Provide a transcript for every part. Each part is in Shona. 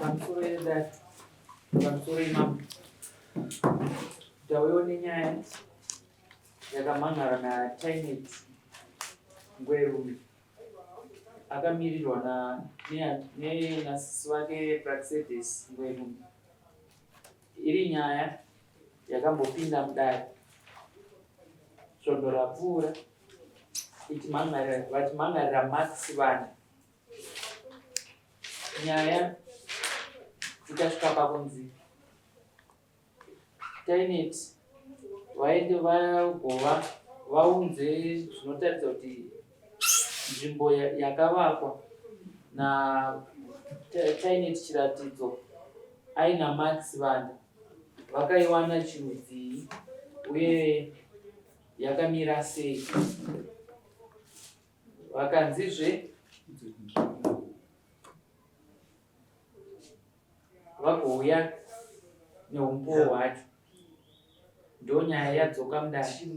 pamusoro that pamusoro imam tauyawo nenyaya yakamhangara naTinet ngwerume akamirirwa nenasisi wake Praxedis ngwerume. Iri nyaya yakambopinda mudare svondo rapfuura vachimhangarira Max vana. Nyaya ikasvika pakunzi Tinet vaende vagova vaunze zvinotaridza kuti nzvimbo yakavakwa naTinet chiratidzo aina Max vana vakaiwana chirudzii uye yakamira sei. Vakanzizve vagouya neumbowo hwacho. Ndo nyaya yadzoka mudare.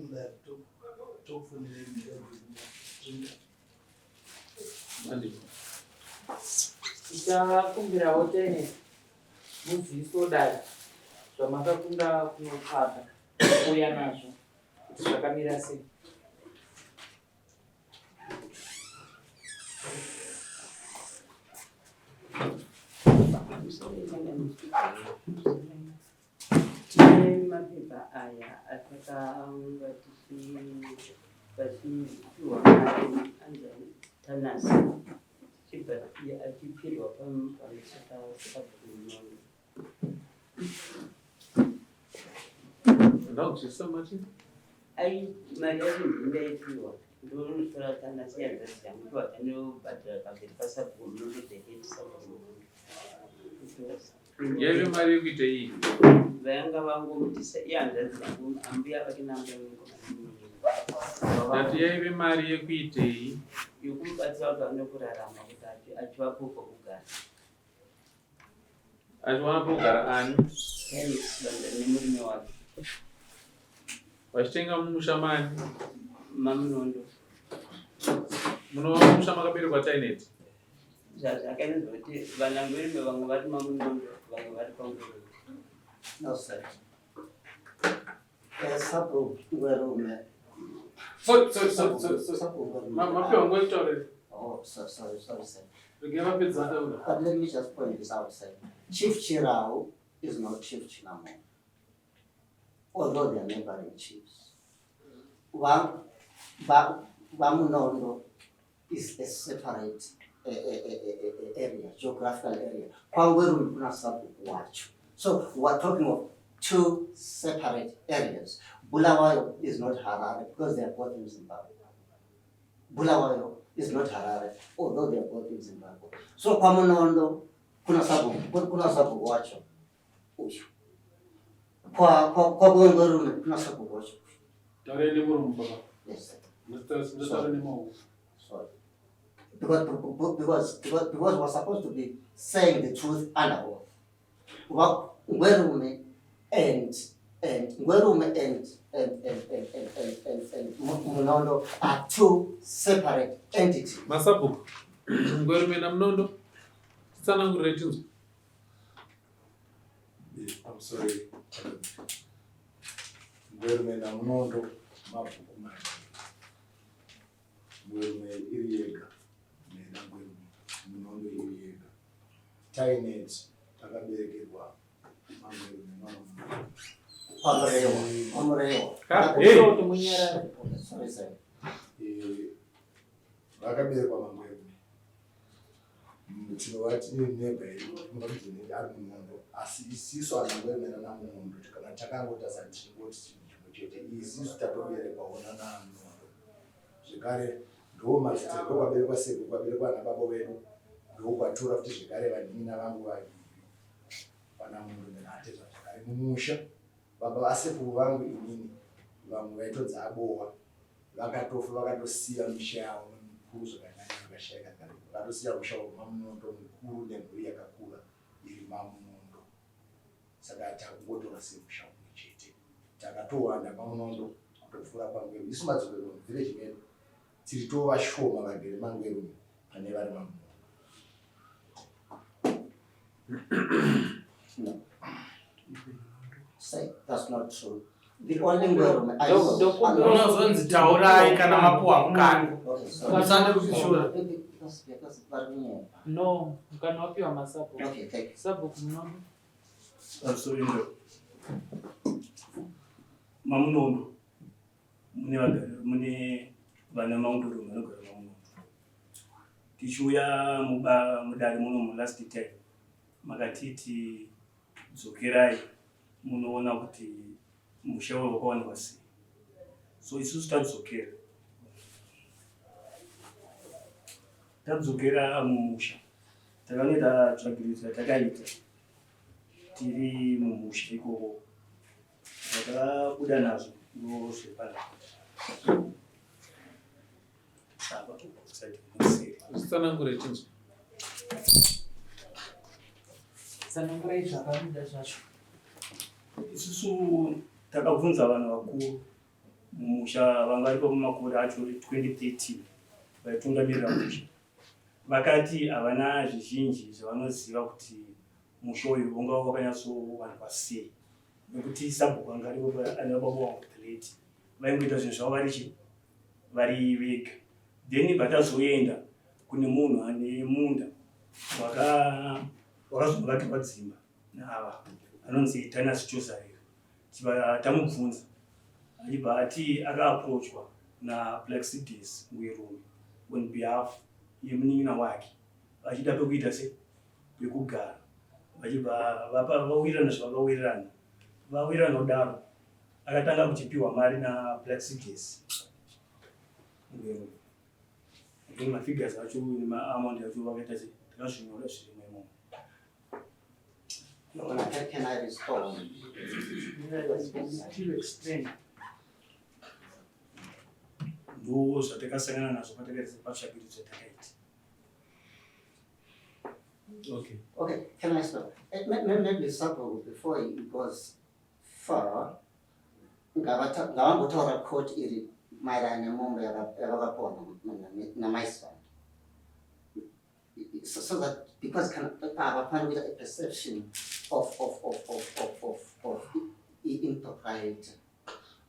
Tichakumbirawo Tinet muziso dare zvamakakunda kunotsvaga kuuya nazvo kuti zvakamira sei. Mapepa aya atakaunga tichipiwa Manass achipirwa pamusakabhunono ai mari yacho ndaipiwa ndonosora Manass yanzaziyamupiwa tanobhadhara pamberi pasabhunono dhehetisabhunono yaive mari yekuita iyi vayanga vangomutisa iyanzazi yangu ambuya vakinamba dati yaive mari yekuitei yokumubatsira kuti aone kurarama kuti achivapo pokugara achiwana pokugara ani banda nemurume wake vachitenga mumusha mani mamunondo munova mumusha makaberekwa Tinet zvakainzwa kuti vanangwerume vamwe vari mamunondo vamwe vari pangwerume. No, sir. Ngwerume. Sorry. Oh, sorry, sir. But let me just point this out, sir. Chief Chirao is not Chief Chinamhora, although they are neighboring chiefs. Wamunondo is a separate area, geographical area. Kwangwerume kuna sabu wacho. So we're talking of two separate areas. Bulawayo is not Harare because they are both in Zimbabwe. Bulawayo is not Harare, although they are both in Zimbabwe. So Kwamunondo, kuna sabu wacho. Kwa Ngwerume, kuna sabu wacho. Yes, sir. Sorry. Because we're supposed to be saying the truth under oath. Ngwerume and Munondo are two separate entities. Masabu, Ngwerume na Munondo, tsanangurire chinzwa. I'm sorry. Ngwerume na Munondo mabhuku mari. Ngwerume iri yega nena Ngwerume Munondo iri yega. Tinet takaberekerwa Ngwerume mwana Pamurewa. Sorry, sir. Vakaberekwa Ngwerume. Tinovati neighbor yedu ari Munondo asi isiso ana Ngwerume nana Munondo kana takangotasa tingoti chinhu chete isiso tatoberekwawo nana Munondo zvekare ndo mazita ndokwaberekwa seko kwaberekwa nababa wedu ndokwatora kuti zvekare vanina vangu vaviri vana Munondo naatezva zvekare mumusha baba vasekuru vangu inini vamwe vaitodza abowa vakatofa vakatosiya misha yavo mikuru zvakanyanya vakashayika kare vakatosiya musha wamamunondo mukuru nemhuri yakakura iri mamunondo saka takungotora semusha umwe chete takatowanda mamunondo kutopfuura paMgwerume isu madzokero muvhireji medu tiri tovashoma vagere maMgwerume pane vari mamunondo. No. Say that's not true. The only Ngwerume I Don't- know. don't- unozonzitaurai kana mapuwa mukana Okay, so musande kuzvishora because Varume. No, mukanopiwa masabhuku. Okay, thank you. Sabhuku munondo. pamusoro mamunondo mune vana maundoro vanogara mamunondo tichiuya mudare muno last time makatiti dzokerai munoona kuti musha wakawanikwa sei. So isusu tadzokera mumusha takanoita tsvagiririsa takaita tiri mumusha ikoko takabuda nazvo ndozvepana Zvisanangure chinzwa. Tsanangurai zvakabuda zvacho. isusu takabvunza vanhu vakuru mumusha vanga varipo mumakore acho 2013 vaitungamirira musha vakati havana zvizhinji zvavanoziva kuti musha uyu unga wakanyatsowanikwa sei nekuti sabhuku anga ane baba vangu late vaingoita zvinhu zvavo vari vega. Then vatazoenda kune munhu ane munda wakazovakirwa dzimba naava anonzi Manass tamubvunza achibva ati akaapproachwa naBlackCDs Ngwerume on behalf yemunin'ina wake vachida pekuita pekugara vachibva vawirirana zvavakawirirana vawirirana kudaro akatanga kuchipiwa mari naBlackCDs Ngwerume. Mafigures acho nemaamount acho vakaita takazvinyora zvirimo imomo. Can I respond? To explain. Ndo zvatakasangana nazvo patakaita patsvagidzo takaita. Okay. Okay, can I stop? Maybe Sapo, before it goes far, ngavangotaura court iri maererano nemombe yakavapiwa namaisvan. So that because havafani kuita a perception of impropriety.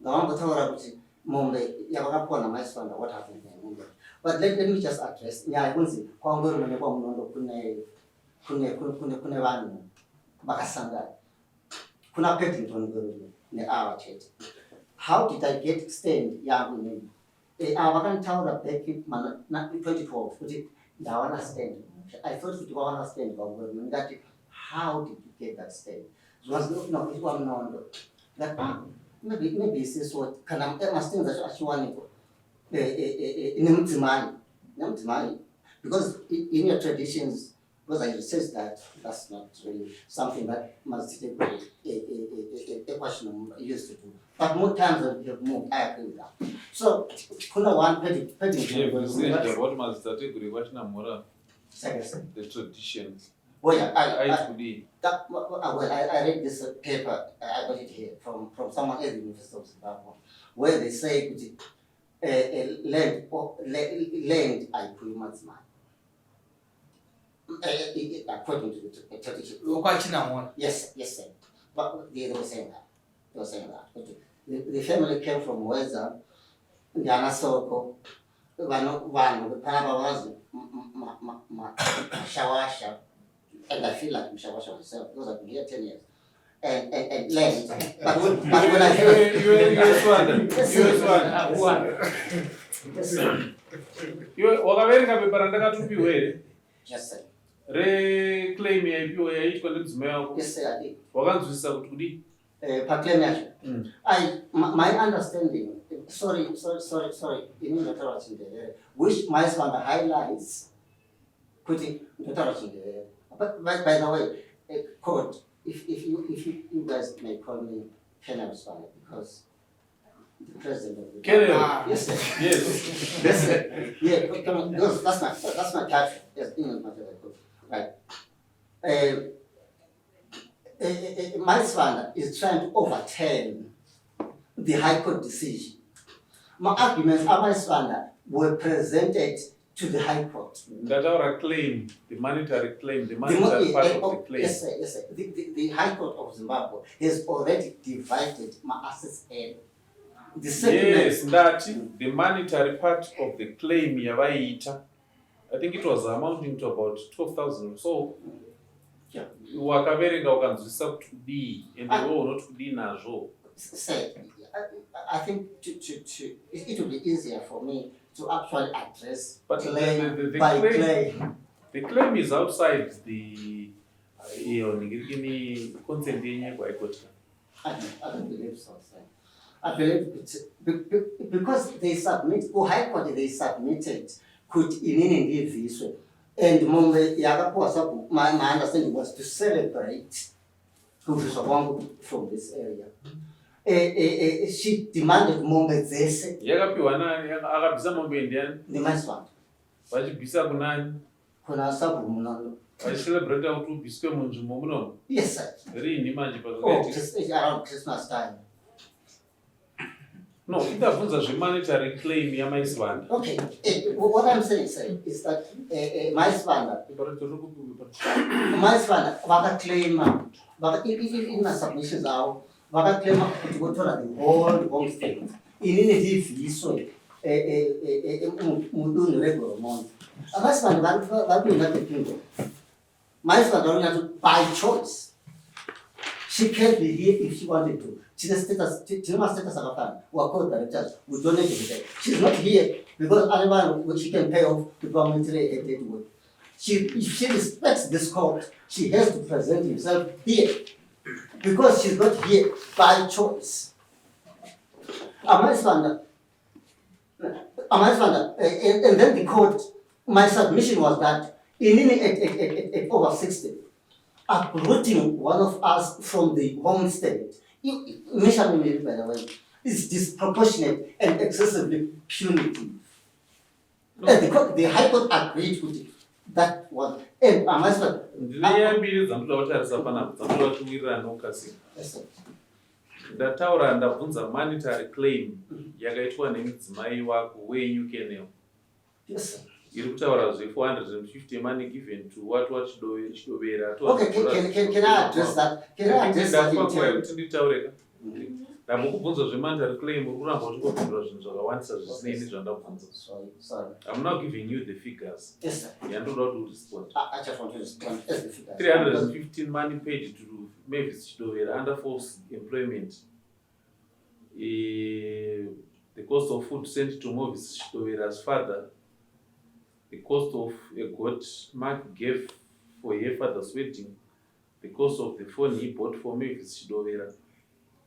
Ngavangotaura kuti mombe yakavapiwa namaisvan, what happened there? But let me just address nyaya yekunzi kwaNgwerume nekwaMunondo kune vanhu vakasangana. Kuna Paddington Ngwerume neava chete. How did I get stand yangu nini? Vakantaura back in 2012 kuti ndawana stand. I thought kuti vawana stand kwaNgwerume ndati how did you get that stand? It was no it was Munondo. That maybe this what kana things achiwanikwa nemudzimai because in your traditions, because I researched that, that's not really something that must take a question used to do. But more times that we have moved, I agree with that. So, kuna one petty. What must that take with Chinamhora? Second. The traditions. Well, yeah, I I read this paper, I got it here from someone at the University of Zimbabwe, where they say land I put much money. According to the tradition. Yes, sir. But they were saying that. The family came from Weza, Soko, Shawasha, and I feel like Shawasha myself because I've been here 10 years. And land. But when I Yes, sir. Reclaim yaipiwa yaitwa nedzimai yako. Yes, sir, I did. Wakanzwisisa kuti kudi? My understanding, sorry, which my son highlights, putting the but by the way, court, if you guys may call me Chinamhora because the president of the yes, sir. Yes. Yes, sir. Yeah, that's my title. Yes, English material court. Right. My son is trying to overturn the High Court decision. My arguments, my son, were presented to the High Court. That our claim, the monetary claim, the monetary part of the claim. Yes, sir, yes, sir. The High Court of Zimbabwe has already divided Manass's area. The settlement. Yes, that the monetary part of the claim yavaita. I think it was amounting to about 12,000 or so. Yeah. Wakaverenga ukanzwisa kuti kudii and iwewe unoti kudii nazvo. Say, I think it will be easier for me to actually address But claim the by claim- claim. The claim is outside the consent yenyeko haikoti. I don't believe so, sir. I believe because they submit, High Court they submitted could inini ndivhiswe, and mombe yakapuwa sabu, my understanding was to celebrate kuvhiswa kwangu from this area. She demanded mombe dzese Yakapiwa nani akabvisa mombe ndiani nemaiswana vachibvisa kunani kuna sabu munondo. vachicelebrata kuti ubviswe munzvimbo munomu Yes, sir. riini manje Oh, pakati. just around Christmas time. No, indabvunza zvemonetary claim yamaisvanda. Okay, what I'm saying, sir, is that maiswana vakaclaima in my submissions avo vakaclaima kuti votora the whole homestead inini ndivhiswe mudunhu regoromondo. Maiswana vari kuenda kepingo. Maiswana vari kunyatso by choice. She can't be here if she wanted to. She's a status akafana. We are court directors. We donate to her. She's not here because otherwise she can pay off the parliamentary aid work. If she respects this court, she has to present herself here because she's not here by choice. And then the court, my submission was that at over 60, uprooting one of us from the homestead, measurement, by the way, is disproportionate and excessively punitive. No. And the High Court agreed with it. That one. And Ndine mbiri dzandoda kutarisa panapa dzandoda kuwirirana nokasika. yes, sir. Ndataura ndabvunza monetary claim yakaitwa nemudzimai wako wenyu Kenel. Yes, sir. Iri kutaura zve 450 money given to what chidovera. Okay, can I address that? Can I address that in turn? Kuti nditaureka. Ndamukubvunza zvemonetary claim uri kuramba uchingopindura zvinhu zvakawandisa zvisinei nezvandabvunza. Sorry. I'm not giving you the figures. Yes, sir. Yandoda kuti urespond. I just want to respond as the figures. 315 money paid to Mavis Chidovera under false employment. The cost of food sent to Mavis Chidovera's father. The cost of a goat Mark gave for her father's wedding. The cost of the phone he bought for Mavis Chidovera.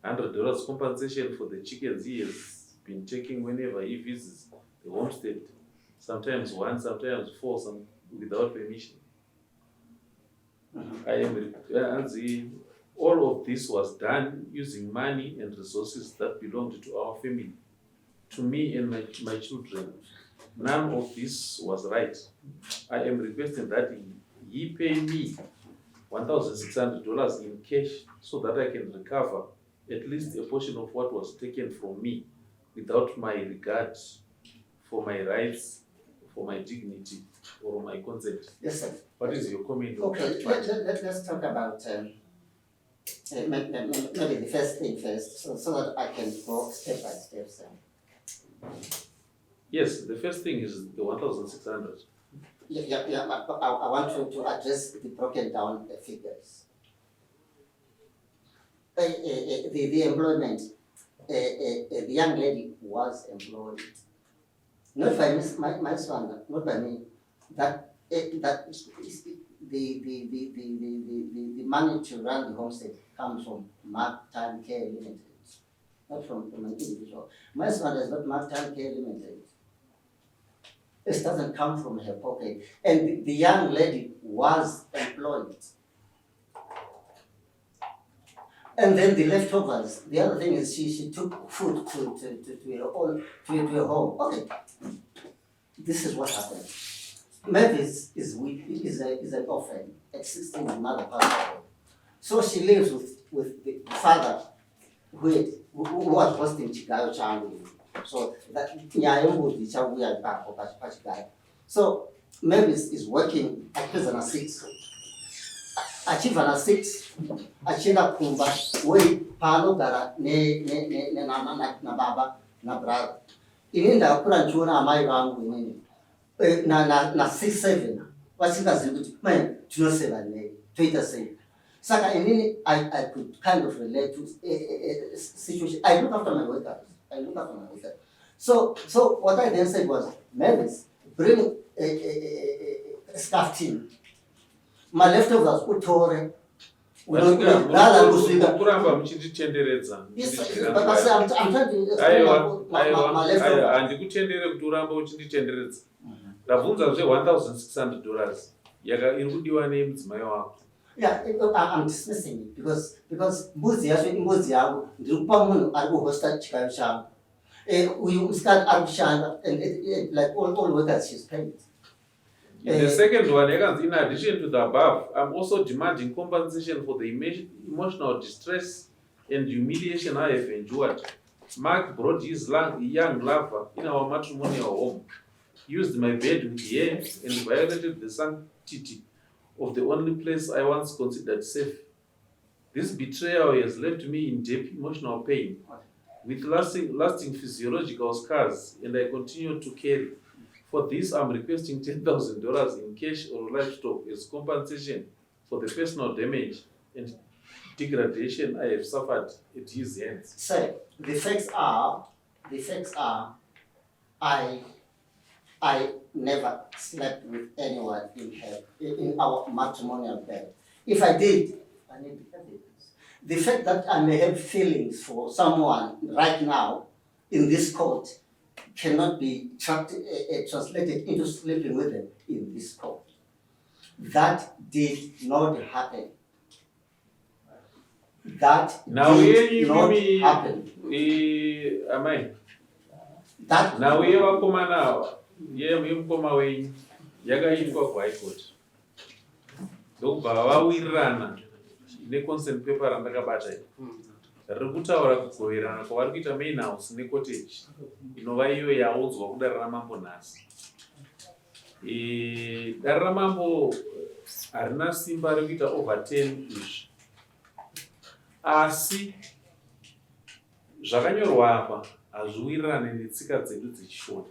$100 compensation for the chickens he has been taking whenever he visits the homestead. Sometimes one, sometimes four, some without permission. All of this was done using money and resources that belonged to our family, to me and my children. None of this was right. I am requesting that he pay me $1,600 in cash so that I can recover at least a portion of what was taken from me without my regard for my rights, for my dignity, or my consent. Yes, sir. What is your comment on Okay, that? let's talk about maybe the first thing first, so that I can go step by step, sir. Yes, the first thing is the 1,600. Yeah, I want to address the broken down figures. The employment, the young lady was employed, not by my son, not by me. That is the money to run the homestead comes from Mark-Time Care Limited, not from an individual. My son is not Mark-Time Care Limited. It doesn't come from her pocket. And the young lady was employed. And then the leftovers, the other thing is she took food to her own, to her home. Okay, this is what happened. Mavis is an orphan at 16, the mother passed away. So she lives with the father who was hosting Chigayo Changu. So that NYAYA back. So Mavis is working at prison 6. Achieve 6. Achienda kumba we pano gara ne na baba na brother. Ininda kula nchuna amai wangu inini. Na 6-7. Wasinga zibuti. Man, tunoseba ne. Twitter say. Saka inini I could kind of relate to a situation. I look after my workers. So what I then said was, Mavis, bring a staff team. My leftovers utore. Kuramba muchinditenderedza. Yes, but I'm trying to explain my leftovers. Handikutendere kuti uramba uchinditenderedza. Ndabvunza zve $1,600 yaka iri kudiwa nemudzimai wako. Yeah, I'm dismissing it because mbuzi yacho imbuzi yangu ndiri kupa munhu ari kuhosta chikayo changu. Uyu musikana ari kushanda and like all workers she's paid. The second one, in addition to the above, I'm also demanding compensation for the emotional distress and humiliation I have endured. Mark brought his young lover in our matrimonial home, used my bed with hair, and violated the sanctity of the only place I once considered safe. This betrayal has left me in deep emotional pain, with lasting physiological scars, and I continue to carry. For this, I'm requesting $10,000 in cash or livestock as compensation for the personal damage and degradation I have suffered at his hands. So the facts are, I never slept with anyone in our matrimonial bed. If I did, I need evidence. The fact that I may have feelings for someone right now in this court cannot be translated into sleeping with them in this court. That did not happen. That now did not happen. Amai. That Now we are coming now. Mukoma wenyu yakaitwa kuHigh Court. Ndobva vawirirana neconsent paper randakabata iri. Riri kutaura kugoverana kwavari kuita main house necottage inova iyo yaudzwa kudare ramambo nhasi. Dare ramambo harina simba rekuita over 10 izvi. Asi zvakanyorwa apa hazviwirirane netsika dzedu dzechishona.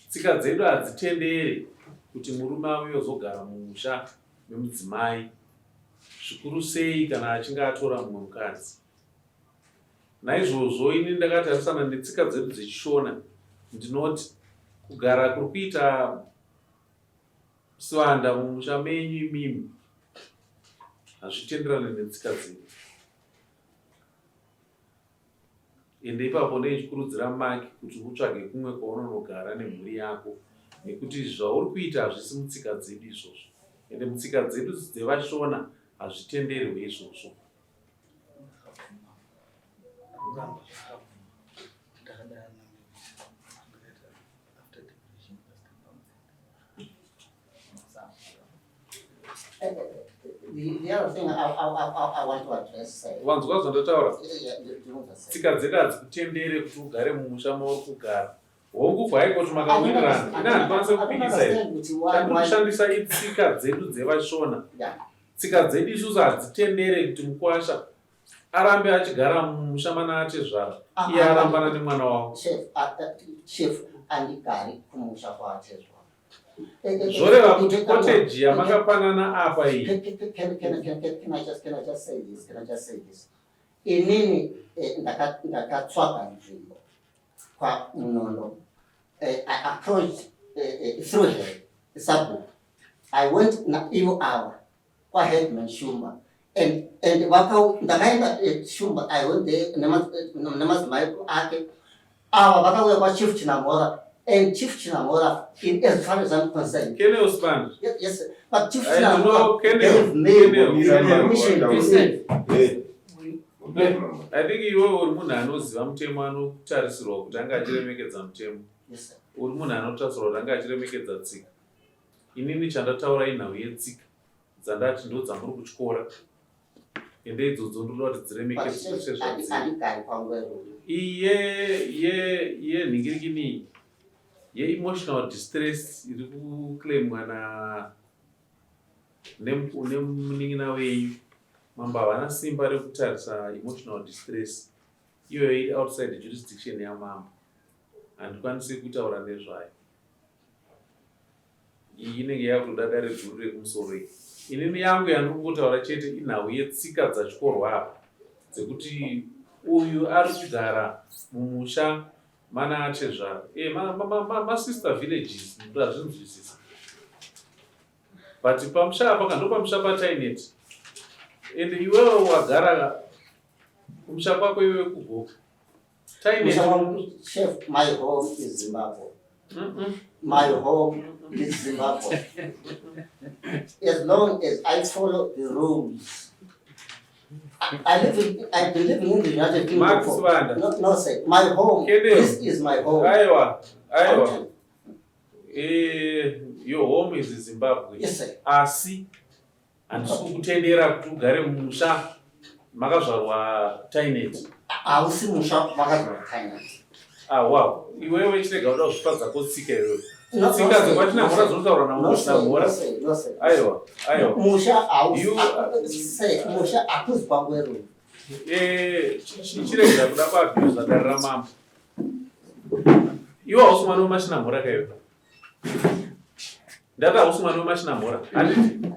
Tsika dzedu hadzitendere kuti murume auye ozogara mumusha memudzimai, zvikuru sei kana achinge atora mumwe mukadzi. Naizvozvo ini ndakatarisana netsika dzedu dzechishona, ndinoti kugara kuri kuita swanda mumusha menyu imimi hazvitenderane netsika dzedu. Ende ipapo ndichikurudzira Maki kuti utsvage kumwe kwaunonogara nemhuri yako, nekuti zvauri kuita hazvisi mutsika dzedu izvozvo. Ende mutsika dzedu dzevashona hazvitenderwi izvozvo. The other thing I want to address. Wanzwa zvandataura? Yeah, Tsika dzedu hadzikutendere kuti ugare mumusha mauri kugara. Hongu kwaiko kuti makawirirana. Ina handikwanise kupikisa izvi. Chandirikushandisa itsika dzedu dzevashona. Tsika dzedu isusu hadzitendere kuti mukwasha arambe achigara mumusha mana atezvara. Iye arambana nemwana wavo. Chef andikari kumusha kwaatezvara. Zvoreva kuti cottage yamakapanana apa iyi. Can I just say this? Inini ndakatsvaga nzvimbo kwa Munondo. I approached through her, Sabu. I went na ivo hour kwa headman Shumba. And ndakaenda Shumba, I went there, nemadzimai ake. Vakauya kwa Chief Chinamhora. And Chief Chinamhora, as far as I'm concerned. Can you expand? Yes, sir. But Chief Chinamhora gave me permission to say. I think iwe uri munhu anoziva mutemo anotarisirwa kuti anga achiremekedza mutemo. Yes, sir. Uri munhu anotarisirwa kuti anga achiremekedza tsika. Inini chandataura inhau yetsika dzandati ndo dzamuri kuchikora. Ende idzodzo ndoda kuti dziremekedzwe sezvadziri. Iye nhingirikini ye-emotional distress iri kuclaimwa nemunin'ina wenyu mambo havana simba rekutarisa emotional distress iyoyo iri outside jurisdiction yamambo handikwanisi kutaura nezvayo iyi inenge yakutoda dare guru rekumusoro iyi inini yangu yandiri kutaura chete inhau yetsika dzachikorwa apa dzekuti uyu ari kugara mumusha mana atezvaro masister villages hazvinzwisisa but pamusha apa kando pamusha patainet ende iwewe wagara kumusha kwako iwewe kugoka Chef, my home is Zimbabwe. My home is Zimbabwe. As long as I follow the rules. I've been living in the United Kingdom for no say. My home. This is my home. Aiwa. Your home is Zimbabwe. Yes, sir. Asi handisi kukutendera kuti ugare mumusha makazvarwa tainet. Hausi musha makazvarwa tainet. Wow. Iwewe chirega kuda kuzvipadza kotsika iwewe. Tsika dzekwachinamhora dzinotaura namushinamhora. No, sir. Aiwa. Musha hausi. Say musha akuzi pangweru. Chirega kuda kuabhiuza dare ramambo. Iwe hausi mwana wemashinamhora kaiwe. Ndati hausi mwana wemashinamhora. Handiti.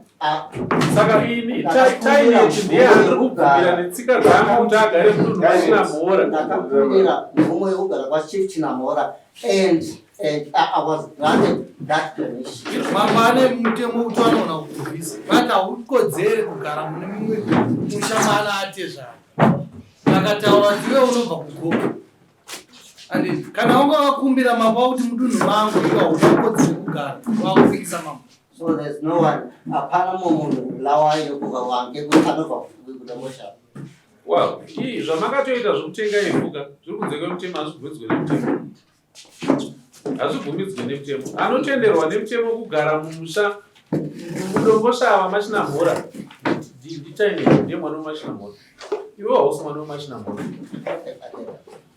Saka ini tainet ndiye handiri kubvumira netsika dzangu kuti agare munhu wemashinamhora. Ndakakundira mumwe wekugara kwaChief Chinamhora and I was granted that permission. Mangwane mutemo kuti vanoona kuvhisa vati haukodzere kugara mune mumwe musha maana atezvaro vakataura kuti iwe unobva kugoka andi kana wanga wakumbira mambo akuti mudunhu mangu iwe haukodzere kugara wakupikisa mambo. So there's no one apana munhu lawayo yekuva wange kuti anobva kuda musha. Wow, zvamakatoita zvekutenga ivuka zviri kunze kwemutemo hazvibvumidzwe nemutemo. Hazvibvumidzwe nemutemo. Anotenderwa nemutemo kugara mumusha mudomboshava mashinamhora. Nditaine ndiye mwana wemashinamhora. Iwe hausi mwana wemashinamhora.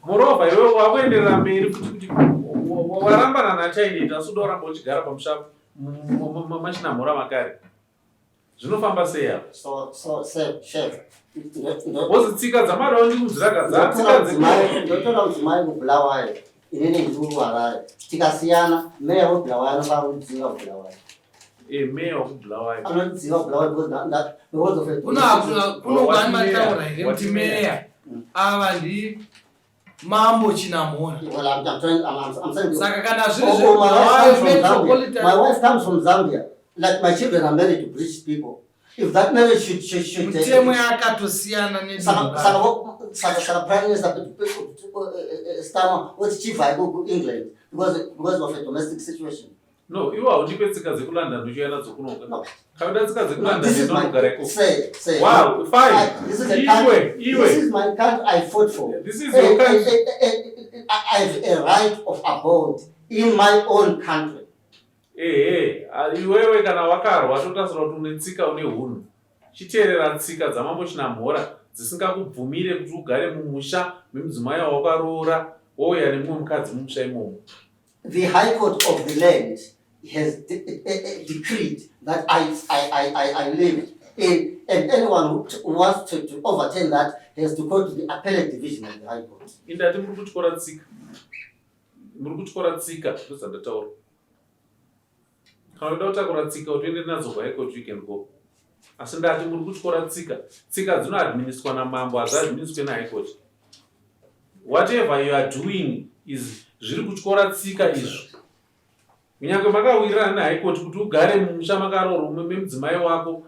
Moreover, iwe wakuenderera mberi kuti warambana natainet asi uda kuramba uchigara pamusha mashinamhora makare. Zvinofamba sei apa? So chef. Bozi tsika dzamadawo ndi kudziraka ndotora mudzimai kubulawayo inini ndiri Harare tikasiyana meya webulawayo anofana kudziva kubulawayo. Meya wekubulawayo anodziva kubulawayo because kunogani mataura here kuti meya ava ndi mambo Chinamhora. Saka kana my wife comes from Zambia. Like my children are married to British people. If that marriage should mutemo yakatosiyana Saka Prime Minister Starmer was chief I go to England because of a domestic situation. No, iwe haundipe tsika dzekulanda ndichiuya nadzo kunoka. No. Kavida tsika dzekulanda ndinonogareko. Say. Wow, fine. This is a country. This is my country I fought for. This is your country. I have a right of abode in my own country. Iwewe kana wakarwa totasira kuti une tsika une hunhu. Chiteerera tsika dzamambo Chinamhora dzisingakubvumire kuti ugare mumusha memudzimai wawakaroora wouya nemumwe mukadzi mumusha imomo. The High Court of the land has decreed that I live in, and anyone who wants to overturn that has to go to the appellate division of the High Court. Indati muri kutyora tsika. Muri kutyora tsika ndozandataura. Kana uda kutakura tsika utoende nadzo kuHigh Court you can go. Asi ndati muri kutyora tsika. Tsika dzinoadministrwa namambo hadziadministrwe naHigh Court. Whatever you are doing is zviri kutyora tsika izvo. Kunyange makawirirana naHigh Court kuti ugare mumusha makaroorwa memudzimai wako.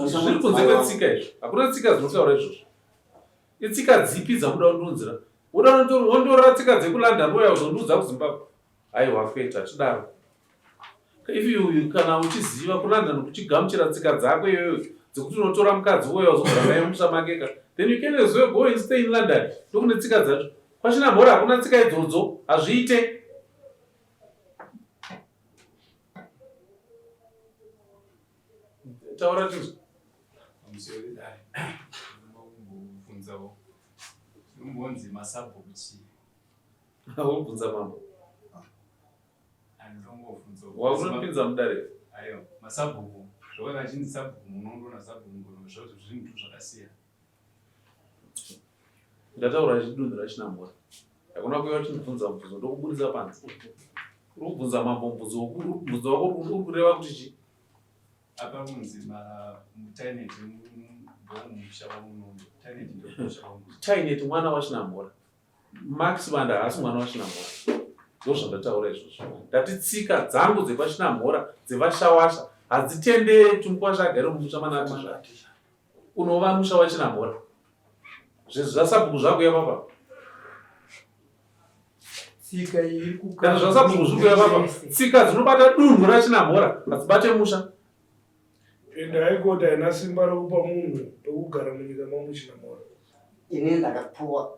Zviri kunze kwetsika izvo. Hakuna tsika dzinotaura izvozvo. Itsika dzipi dzamuda kundunzira? Uda kundorora tsika dzekulanda uya uzondiudza kuZimbabwe. Aiwa kweta chidaro. If you kana uchiziva kuLondon uchigamuchira tsika dzako iyoyo dzekuti unotora mukadzi uya uzogara naye mumusha makeka, then you can as well go and stay in London. Ndokune tsika dzacho. KwaChinamhora hakuna tsika idzodzo, hazviite. Taura tizvo. Amusori dai. Mbobvunzawo. Mbonzi masabhuchi. Wobvunza mambo. Wakunopinza mudare. Ayo, masabhuku. Zvakazhinji sabhuku munondoona sabhuku ngono zvozo zvinhu zvakasiyana. Ndataura chidunhu raChinamhora. Hakuna kuiva chinobvunza mubvunzo ndokubudisa panze. Uri kubvunza mabvunzo mubvunzo wako uri kureva kuti chii? Apa munzima mutaineti ndomusha wamunondo. Taineti ndomusha wamunondo. Taineti mwana waChinamhora. Max Banda haasi mwana waChinamhora. Ndozvandataura izvozvo. Ndati tsika dzangu dzepaChinamhora dzevashawasha hadzitenderi kuti mukwasha agare mumusha Manass zvake. Unova musha waChinamhora. Zvezvo zvasabhuku zvako yapapa. Tsika iri Kana zvasabhuku zvako yapapa. Tsika dzinobata dunhu raChinamhora hadzibate musha. Ende haikoti haina simba rokupa munhu pekugara munyika mamuChinamhora. Ini ndakapuwa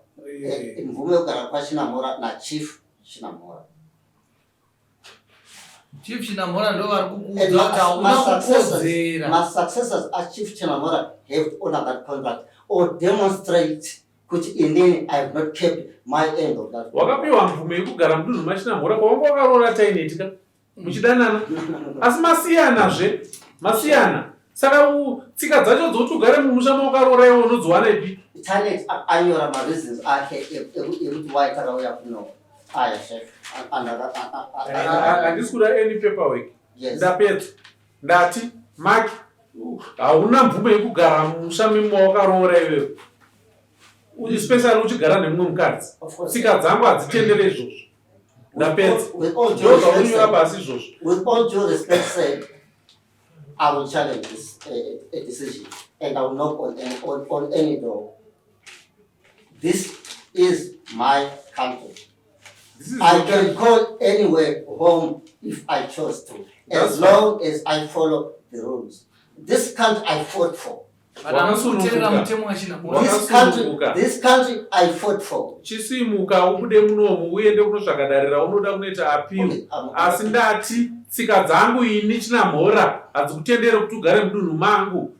mvume yekugara kwaChinamhora naChief Chinamhora. Chief Chinamhora ndo vari kukuudza kuti hauna kukodzera. My successors as Chief Chinamhora have to honor that contract or demonstrate kuti inini I have not kept my end of that. Wakapiwa mvume yekugara mudunhu maChinamhora kwawanga wakaroora taineti ka muchidanana. Asi masiyanazve. Masiyana. Saka tsika dzacho dzokuti ugare mumusha mawakaroora iwe unodziwana ipi? Taineti anyora ma-reasons akhe ekuti why takauya kuno. Aya chef. Handisi kuda any paperwork. Yes. Ndapedza. Ndati Mark hauna mvume yekugara mumusha mawakaroora iwewe. Especially uchigara nemumwe mukadzi. Tsika dzangu hadzitendere izvozvo. Ndapedza. Ndozvakunyora pasi izvozvo. With all due respect said, I will challenge this a decision and I will knock on any door. This is my country. I can call anywhere home if I chose to, as long as I follow the rules. This country I fought for. This country I fought for. Chisimuka ubude munomu uende kunosvakadarira unoda kunoita apiwi. Asi ndati tsika dzangu ini Chinamhora hadzikutendere kuti ugare mudunhu mangu.